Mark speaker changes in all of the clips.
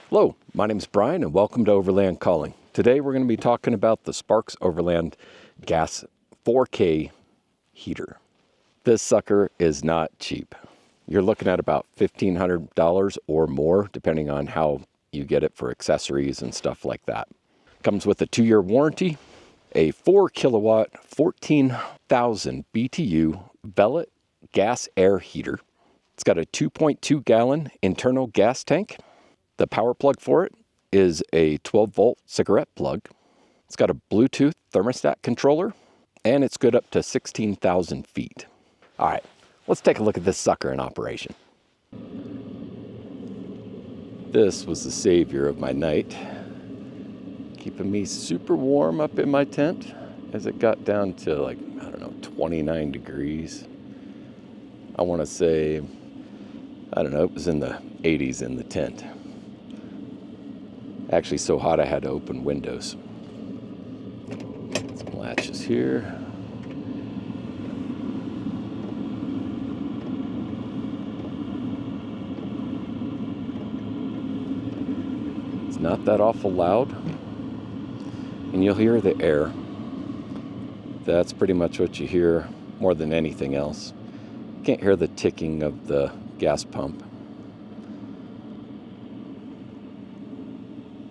Speaker 1: Hello, my name is Brian and welcome to Overland Calling. Today we're going to be talking about the Sparks Overland Gas 4K heater. This sucker is not cheap. You're looking at about $1,500 or more depending on how you get it for accessories and stuff like that. Comes with a 2-year warranty, a 4 kilowatt, 14,000 BTU Velvet gas air heater. It's got a 2.2 gallon internal gas tank. The power plug for it is a 12-volt cigarette plug. It's got a Bluetooth thermostat controller, and it's good up to 16,000 feet. All right, let's take a look at this sucker in operation. This was the savior of my night, keeping me super warm up in my tent as it got down to 29 degrees. I want to say, it was in the 80s in the tent. Actually so hot I had to open windows. Some latches here. It's not that awful loud. And you'll hear the air. That's pretty much what you hear more than anything else. Can't hear the ticking of the gas pump.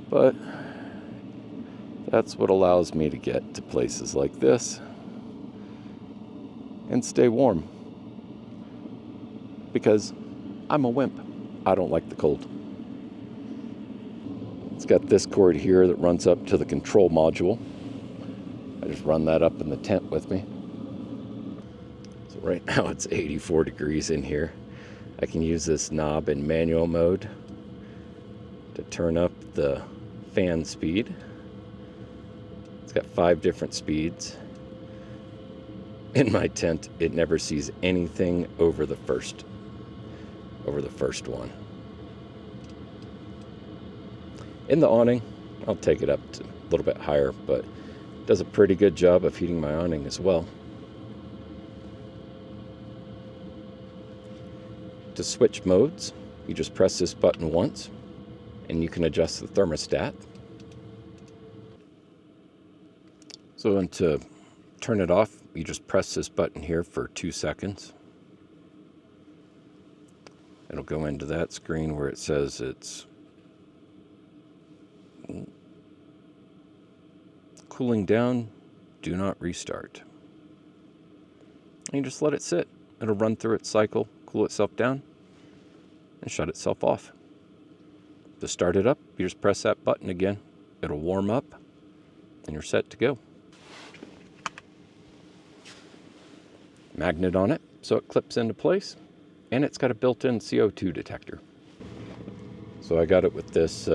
Speaker 1: But that's what allows me to get to places like this and stay warm. Because I'm a wimp. I don't like the cold. It's got this cord here that runs up to the control module. I just run that up in the tent with me. So right now it's 84 degrees in here. I can use this knob in manual mode to turn up the fan speed. It's got 5 different speeds. In my tent, it never sees anything over the first one. In the awning, I'll take it up to a little bit higher, but it does a pretty good job of heating my awning as well. To switch modes, you just press this button once, and you can adjust the thermostat. So to turn it off, you just press this button here for 2 seconds. It'll go into that screen where it says it's cooling down, do not restart. And you just let it sit. It'll run through its cycle, cool itself down, and shut itself off. To start it up, you just press that button again. It'll warm up, and you're set to go. Magnet on it, so it clips into place, and it's got a built-in CO2 detector. So I got it with this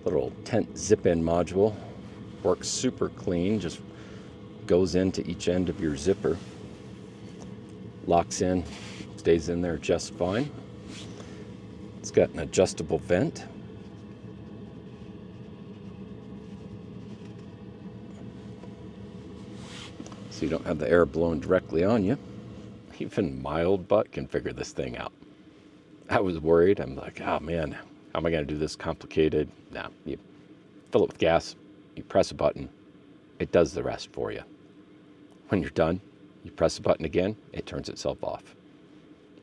Speaker 1: little tent zip-in module. Works super clean, just goes into each end of your zipper. Locks in, stays in there just fine. It's got an adjustable vent. So you don't have the air blowing directly on you. Even mild butt can figure this thing out. I was worried. I'm like, oh man, how am I going to do this complicated? No, you fill it with gas, you press a button, it does the rest for you. When you're done, you press the button again, it turns itself off.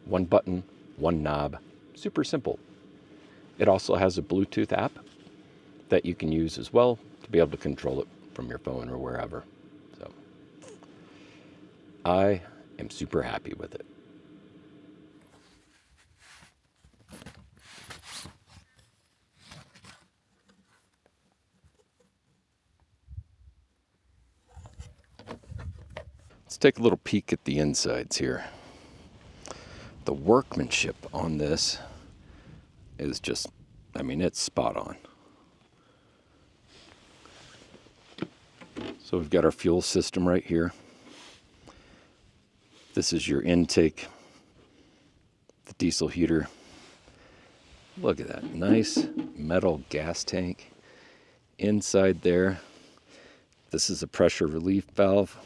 Speaker 1: One button, one knob, super simple. It also has a Bluetooth app that you can use as well to be able to control it from your phone or wherever. So I am super happy with it. Let's take a little peek at the insides here. The workmanship on this is just, it's spot on. So we've got our fuel system right here. This is your intake, the diesel heater. Look at that nice metal gas tank inside there. This is a pressure relief valve.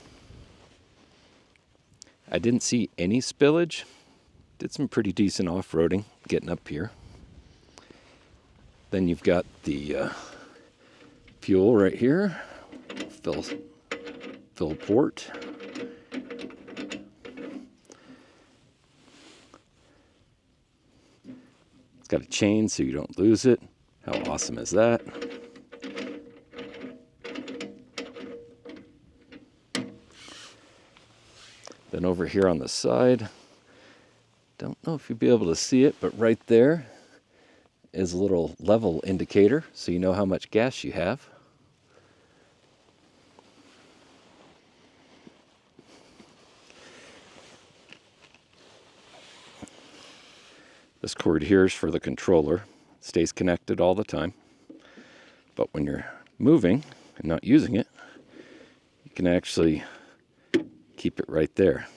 Speaker 1: I didn't see any spillage. Did some pretty decent off-roading getting up here. Then you've got the fuel right here, fill port. It's got a chain so you don't lose it. How awesome is that? Then over here on the side, don't know if you'll be able to see it, but right there is a little level indicator so you know how much gas you have. This cord here is for the controller. It stays connected all the time. But when you're moving and not using it, you can actually keep it right there.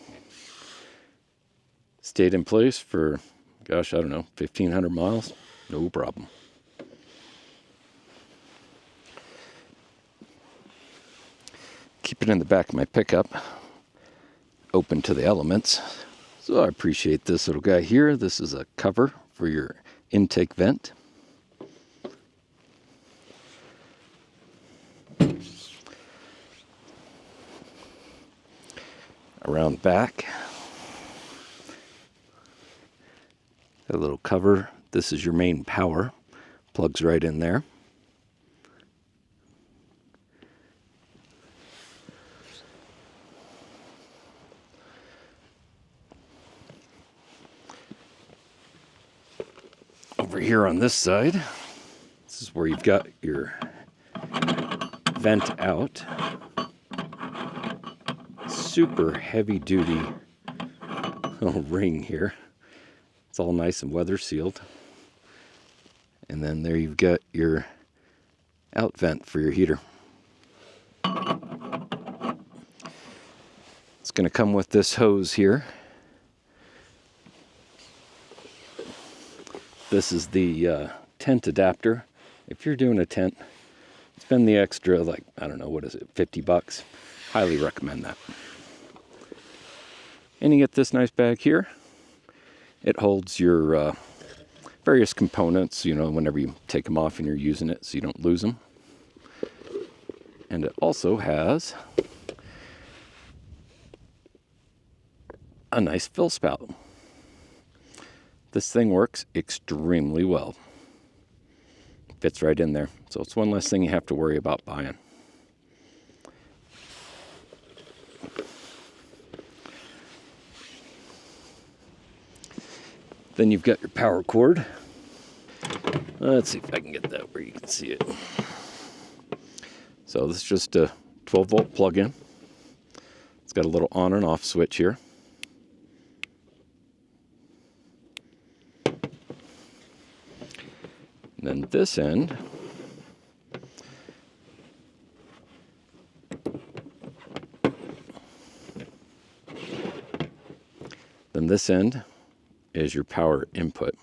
Speaker 1: Stayed in place for, gosh, I don't know, 1,500 miles. No problem. Keep it in the back of my pickup, open to the elements. So I appreciate this little guy here. This is a cover for your intake vent. Around back, a little cover. This is your main power. Plugs right in there. Over here on this side, this is where you've got your vent out. Super heavy duty little ring here. It's all nice and weather sealed. And then there you've got your out vent for your heater. It's going to come with this hose here. This is the tent adapter. If you're doing a tent, spend the extra, like, I don't know, what is it, $50? Highly recommend that. And you get this nice bag here. It holds your various components, you know, whenever you take them off and you're using it so you don't lose them. And it also has a nice fill spout. This thing works extremely well. Fits right in there. So it's one less thing you have to worry about buying. Then you've got your power cord. Let's see if I can get that where you can see it. So this is just a 12-volt plug-in. It's got a little on and off switch here. And then this end is your power input.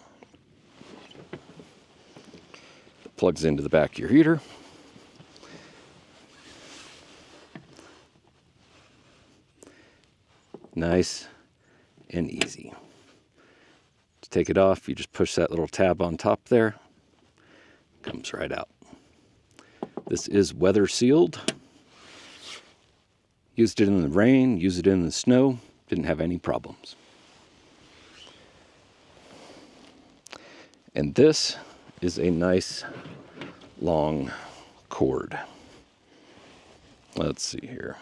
Speaker 1: It plugs into the back of your heater. Nice and easy. To take it off, you just push that little tab on top there. Comes right out. This is weather sealed. Used it in the rain, used it in the snow, didn't have any problems. And this is a nice long cord. Let's see here.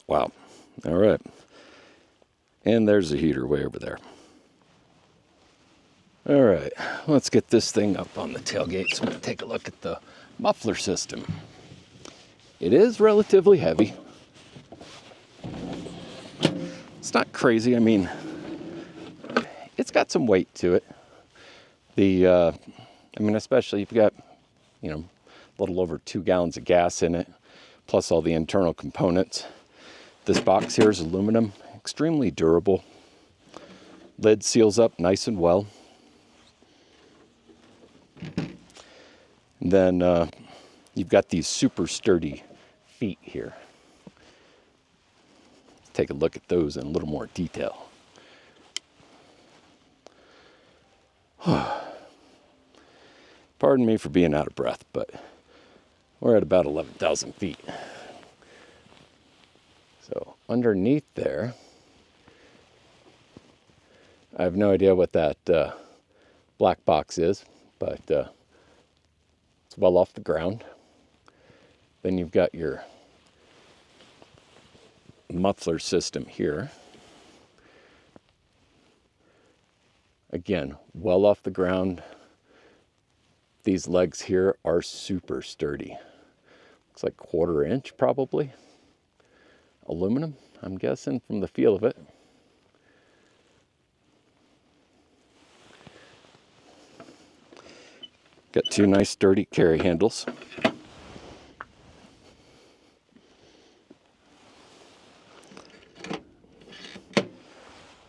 Speaker 1: Wow. All right. And there's the heater way over there. All right. Let's get this thing up on the tailgate so we can take a look at the muffler system. It is relatively heavy. It's not crazy. I mean, it's got some weight to it. Especially if you've got, a little over 2 gallons of gas in it, plus all the internal components. This box here is aluminum, extremely durable. Lid seals up nice and well. And then you've got these super sturdy feet here. Let's take a look at those in a little more detail. Pardon me for being out of breath, but we're at about 11,000 feet. So underneath there, I have no idea what that black box is, but it's well off the ground. Then you've got your muffler system here. Again, well off the ground. These legs here are super sturdy. Looks like 1/4 inch probably. Aluminum, I'm guessing from the feel of it. Got 2 nice sturdy carry handles.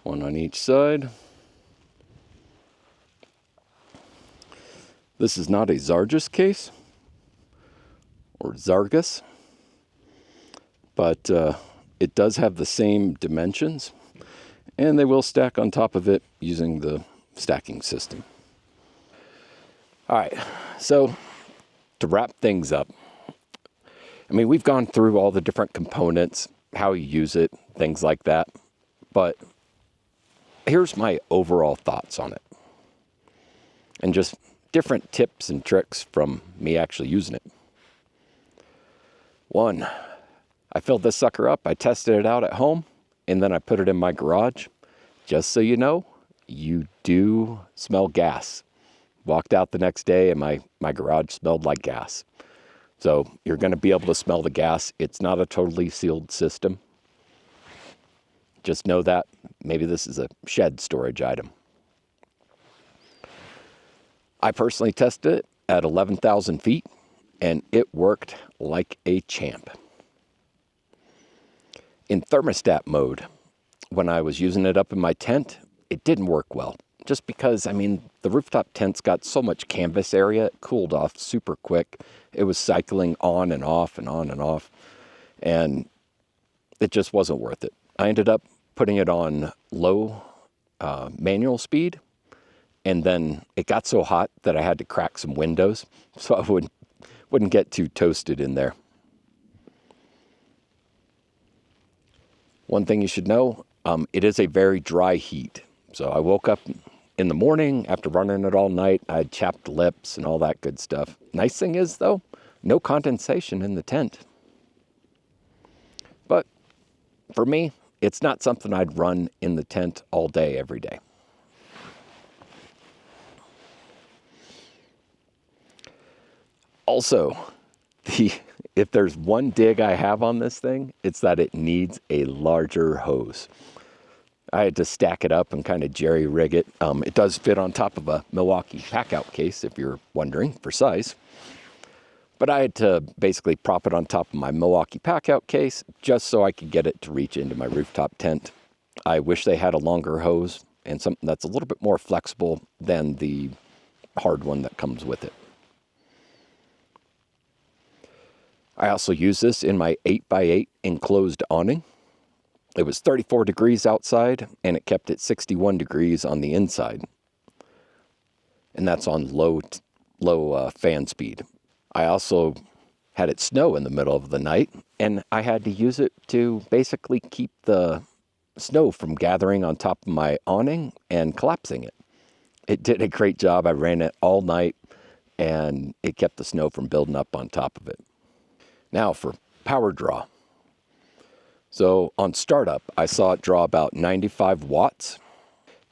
Speaker 1: One on each side. This is not a Zargus case, or Zargus, but it does have the same dimensions, and they will stack on top of it using the stacking system. All right, so to wrap things up, I mean, we've gone through all the different components, how you use it, things like that, but here's my overall thoughts on it, and just different tips and tricks from me actually using it. 1, I filled this sucker up, I tested it out at home, and then I put it in my garage. Just so you know, you do smell gas. Walked out the next day and my garage smelled like gas. So you're going to be able to smell the gas. It's not a totally sealed system. Just know that. Maybe this is a shed storage item. I personally tested it at 11,000 feet, and it worked like a champ. In thermostat mode, when I was using it up in my tent, it didn't work well. Just because, I mean, the rooftop tent's got so much canvas area, it cooled off super quick. It was cycling on and off and on and off, and it just wasn't worth it. I ended up putting it on low manual speed, and then it got so hot that I had to crack some windows so I wouldn't get too toasted in there. One thing you should know, it is a very dry heat. So I woke up in the morning after running it all night. I had chapped lips and all that good stuff. Nice thing is, though, no condensation in the tent. But for me, it's not something I'd run in the tent all day, every day. Also, if there's one dig I have on this thing, it's that it needs a larger hose. I had to stack it up and kind of jerry-rig it. It does fit on top of a Milwaukee pack-out case, if you're wondering, for size. But I had to basically prop it on top of my Milwaukee pack-out case just so I could get it to reach into my rooftop tent. I wish they had a longer hose and something that's a little bit more flexible than the hard one that comes with it. I also use this in my 8x8 enclosed awning. It was 34 degrees outside, and it kept it 61 degrees on the inside. And that's on low fan speed. I also had it snow in the middle of the night, and I had to use it to basically keep the snow from gathering on top of my awning and collapsing it. It did a great job. I ran it all night, and it kept the snow from building up on top of it. Now for power draw. So on startup, I saw it draw about 95 watts.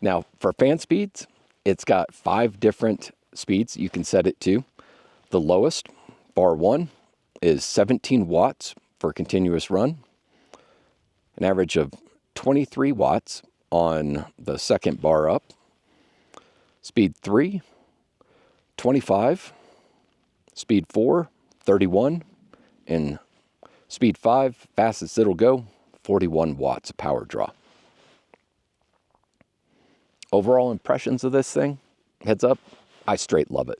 Speaker 1: Now for fan speeds, it's got 5 different speeds you can set it to. The lowest, bar 1, is 17 watts for continuous run. An average of 23 watts on the second bar up. Speed 3, 25. Speed 4, 31. And speed 5, fastest it'll go, 41 watts of power draw. Overall impressions of this thing, heads up, I straight love it.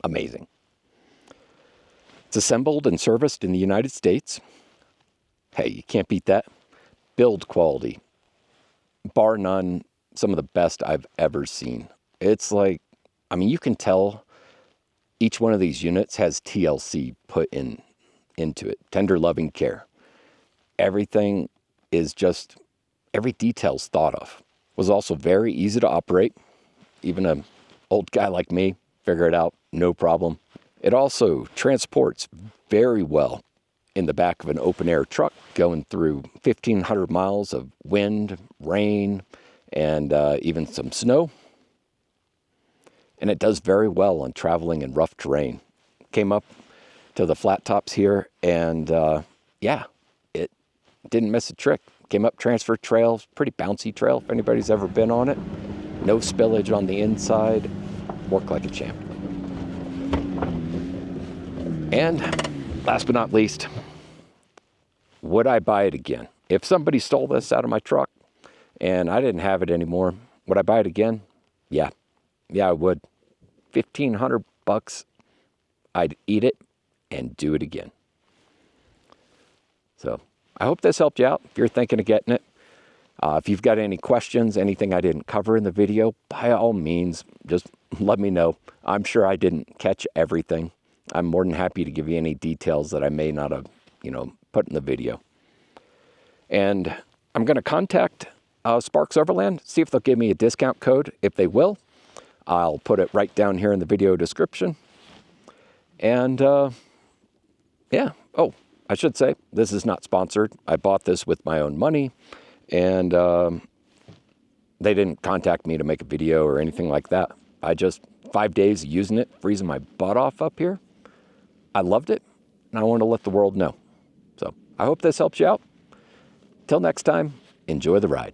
Speaker 1: Amazing. It's assembled and serviced in the United States. Hey, you can't beat that. Build quality, bar none, some of the best I've ever seen. It's like, I mean, you can tell each one of these units has TLC put into it, tender loving care. Everything is just, every detail's thought of. Was also very easy to operate. Even an old guy like me, figure it out, no problem. It also transports very well in the back of an open air truck going through 1,500 miles of wind, rain, and even some snow. And it does very well on traveling in rough terrain. Came up to the flat tops here, and yeah, it didn't miss a trick. Came up transfer trails, pretty bouncy trail if anybody's ever been on it. No spillage on the inside. Worked like a champ. And last but not least, would I buy it again? If somebody stole this out of my truck and I didn't have it anymore, would I buy it again? Yeah. Yeah, I would. $1,500, I'd eat it and do it again. So I hope this helped you out if you're thinking of getting it. If you've got any questions, anything I didn't cover in the video, by all means, just let me know. I'm sure I didn't catch everything. I'm more than happy to give you any details that I may not have, put in the video. And I'm going to contact Sparks Overland, see if they'll give me a discount code. If they will, I'll put it right down here in the video description. And yeah, oh, I should say, this is not sponsored. I bought this with my own money, and they didn't contact me to make a video or anything like that. I just, 5 days using it, freezing my butt off up here. I loved it, and I want to let the world know. So I hope this helps you out. Till next time, enjoy the ride.